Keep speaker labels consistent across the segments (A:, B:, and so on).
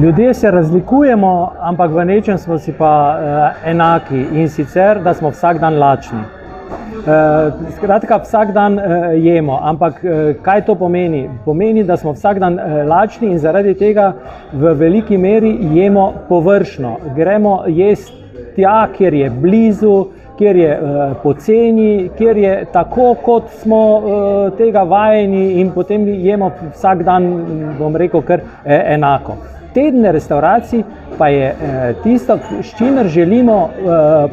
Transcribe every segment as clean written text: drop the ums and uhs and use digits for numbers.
A: Ljudje se razlikujemo, ampak v nečem smo si pa enaki, in sicer, da smo vsak dan lačni. Skratka, vsak dan jemo, ampak kaj to pomeni? Pomeni, da smo vsak dan lačni in zaradi tega v veliki meri jemo površno. Gremo jesti tja, kjer je blizu, kjer je poceni, kjer je tako, kot smo tega vajeni, in potem jemo vsak dan, bom rekel, kar enako. Teden restavracij pa je tisto, s čimer želimo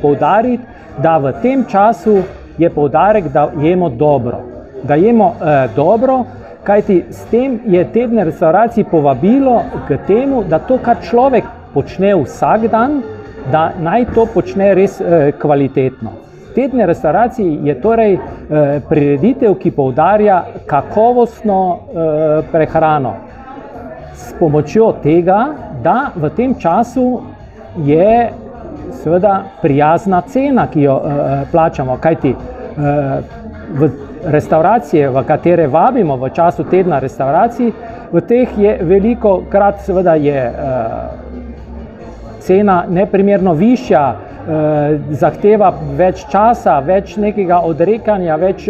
A: poudariti, da v tem času je poudarek, da jemo dobro. Da jemo dobro, kajti s tem je teden restavracij povabilo k temu, da to, kar človek počne vsak dan, da naj to počne res kvalitetno. Teden restavracij je torej prireditev, ki poudarja kakovostno prehrano. S pomočjo tega, da v tem času je seveda prijazna cena, ki jo plačamo, kajti v restauracije, v katere vabimo v času tedna restavracij, v teh je veliko krat seveda je cena neprimerno višja, zahteva več časa, več nekega odrekanja, več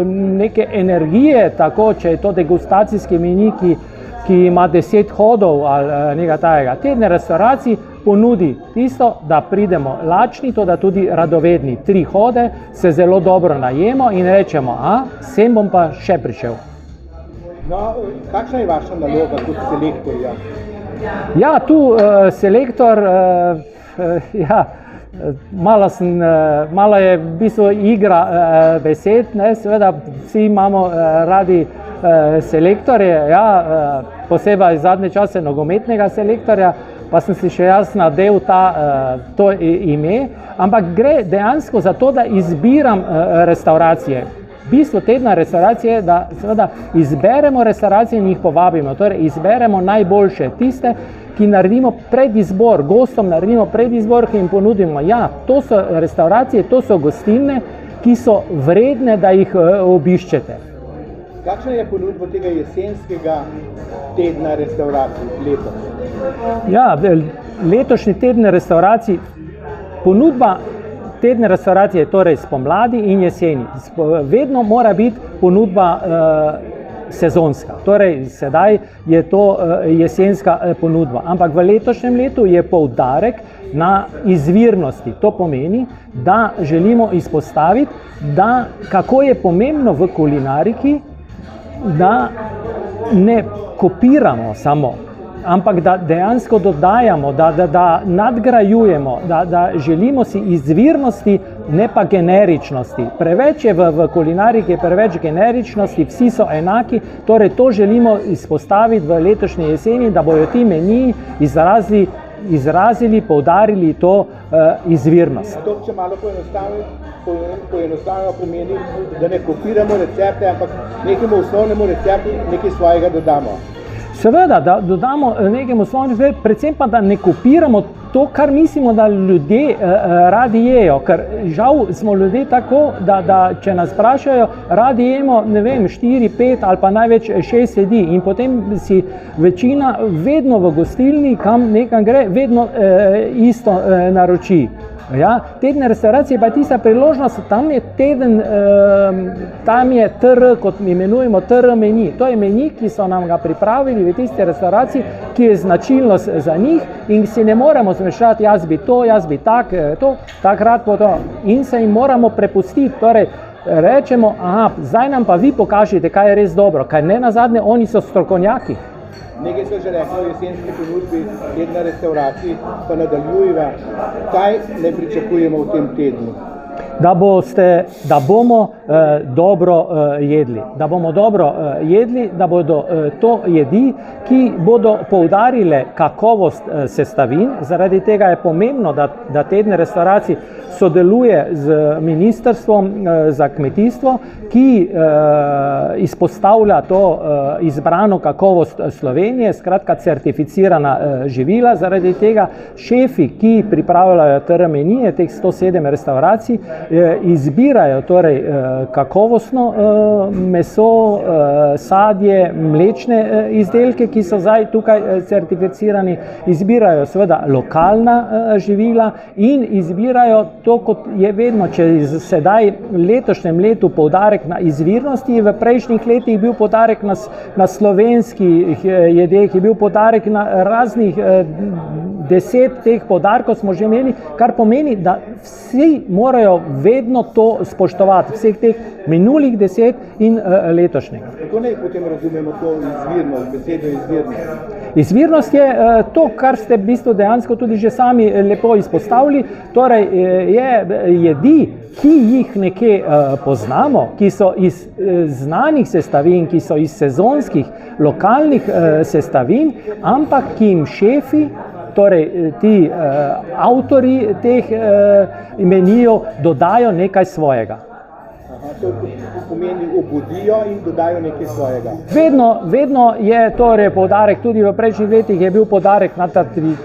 A: neke energije, tako če je to degustacijski meni, ki ima 10 hodov ali nekaj takega. Teden restavracij ponudi tisto, da pridemo lačni, to da tudi radovedni. 3 hode, se zelo dobro najemo in rečemo, sem bom pa še prišel.
B: No, kakšna je vaša naloga kot selektorja?
A: Ja, tu selektor, malo je v bistvu igra besed, ne, seveda vsi imamo radi selektorje, posebej zadnje čase nogometnega selektorja, pa sem si še jaz nadel to ime, ampak gre dejansko za to, da izbiram restauracije. Bistvo tedna restauracije je, da seveda izberemo restauracije in jih povabimo, torej izberemo najboljše, tiste, ki naredimo predizbor, gostom naredimo predizbor, ki jim ponudimo, to so restauracije, to so gostilne, ki so vredne, da jih obiščete.
B: Kakšna je ponudba tega jesenskega tedna restauracij letos?
A: Letošnji teden restauracij, ponudba tedne restauracije je torej spomladi in jeseni. Vedno mora biti ponudba sezonska, torej sedaj je to jesenska ponudba, ampak v letošnjem letu je poudarek na izvirnosti. To pomeni, da želimo izpostaviti, da kako je pomembno v kulinariki, da ne kopiramo samo, ampak da dejansko dodajamo, da nadgrajujemo, da želimo si izvirnosti, ne pa generičnosti. Preveč je v kulinariki, preveč generičnosti, vsi so enaki, torej to želimo izpostaviti v letošnji jeseni, da bojo ti meniji izrazili, poudarili to izvirnost.
B: To, če malo poenostavljeno pomeni, da ne kopiramo recepte, ampak nekemu osnovnemu receptu nekaj svojega dodamo.
A: Seveda, da dodamo nekemu osnovnemu receptu, predvsem pa, da ne kopiramo to, kar mislimo, da ljudje radi jejo, ker žal smo ljudje tako, da če nas vprašajo, radi jemo, 4, 5 ali pa največ 6 jedi, in potem si večina vedno v gostilni, kam nekam gre, vedno isto naroči. Teden restauracije pa je tista priložnost, tam je teden, tam je TR, kot imenujemo TR meni. To je meni, ki so nam ga pripravili v tisti restauraciji, ki je značilnost za njih in si ne moremo zmešati, jaz bi to, jaz bi takrat po to. In se jim moramo prepustiti, torej rečemo, zdaj nam pa vi pokažite, kaj je res dobro, kaj ne nazadnje, oni so strokovnjaki.
B: Nekaj so že rekli o jesenski ponudbi tedna restauracij, pa nadaljujeva. Kaj ne pričakujemo v tem tednu?
A: Da bomo dobro jedli. Da bomo dobro jedli, da bodo to jedi, ki bodo poudarile kakovost sestavin. Zaradi tega je pomembno, da teden restauracij sodeluje z Ministrstvom za kmetijstvo, ki izpostavlja to izbrano kakovost Slovenije, skratka certificirana živila. Zaradi tega šefi, ki pripravljajo TR menije, teh 107 restauracij, izbirajo torej kakovostno meso, sadje, mlečne izdelke, ki so zdaj tukaj certificirani, izbirajo seveda lokalna živila in izbirajo to, kot je vedno, če sedaj letošnjem letu poudarek na izvirnosti, v prejšnjih letih bil poudarek na slovenskih jedeh, je bil poudarek na raznih 10 teh poudarkov smo že imeli, kar pomeni, da vsi morajo vedno to spoštovati, vseh teh minulih 10 in letošnjega.
B: Kako naj potem razumemo to izvirnost, besedo izvirnost?
A: Izvirnost je to, kar ste v bistvu dejansko tudi že sami lepo izpostavili, torej je jedi, ki jih nekje poznamo, ki so iz znanih sestavin, ki so iz sezonskih, lokalnih sestavin, ampak ki jim šefi, torej ti avtorji teh menijev dodajo nekaj svojega.
B: To pomeni obudijo in dodajo nekaj svojega.
A: Vedno je torej poudarek, tudi v prejšnjih letih je bil poudarek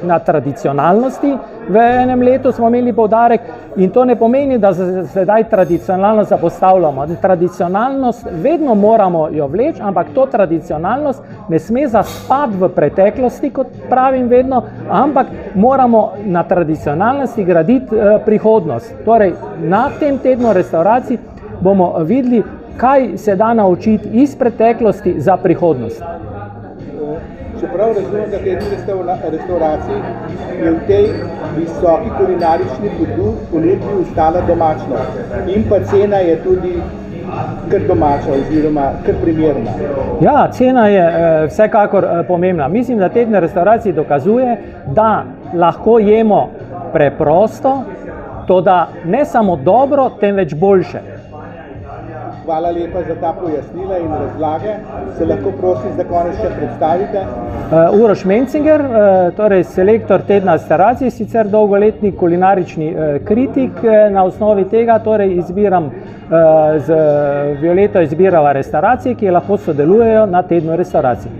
A: na tradicionalnosti, v enem letu smo imeli poudarek in to ne pomeni, da sedaj tradicionalnost zapostavljamo. Tradicionalnost vedno moramo jo vleči, ampak to tradicionalnost ne sme zaspati v preteklosti, kot pravim vedno, ampak moramo na tradicionalnosti graditi prihodnost. Torej, na tem tednu restavracij bomo videli, kaj se da naučiti iz preteklosti za prihodnost.
B: Čeprav razumem, da teden restauracij je v tej visoki kulinarični ponudbi ostala domačnost in pa cena je tudi kar domača oziroma kar primerna.
A: Ja, cena je vsekakor pomembna. Mislim, da teden restauracij dokazuje, da lahko jemo preprosto, toda ne samo dobro, temveč boljše.
B: Hvala lepa za ta pojasnila in razlage. Se lahko prosim za konec še predstavite?
A: Uroš Mencinger, torej selektor tedna restauracij, sicer dolgoletni kulinarični kritik. Na osnovi tega torej izbiram z Violeto izbirava restauracije, ki lahko sodelujejo na tednu restauracij.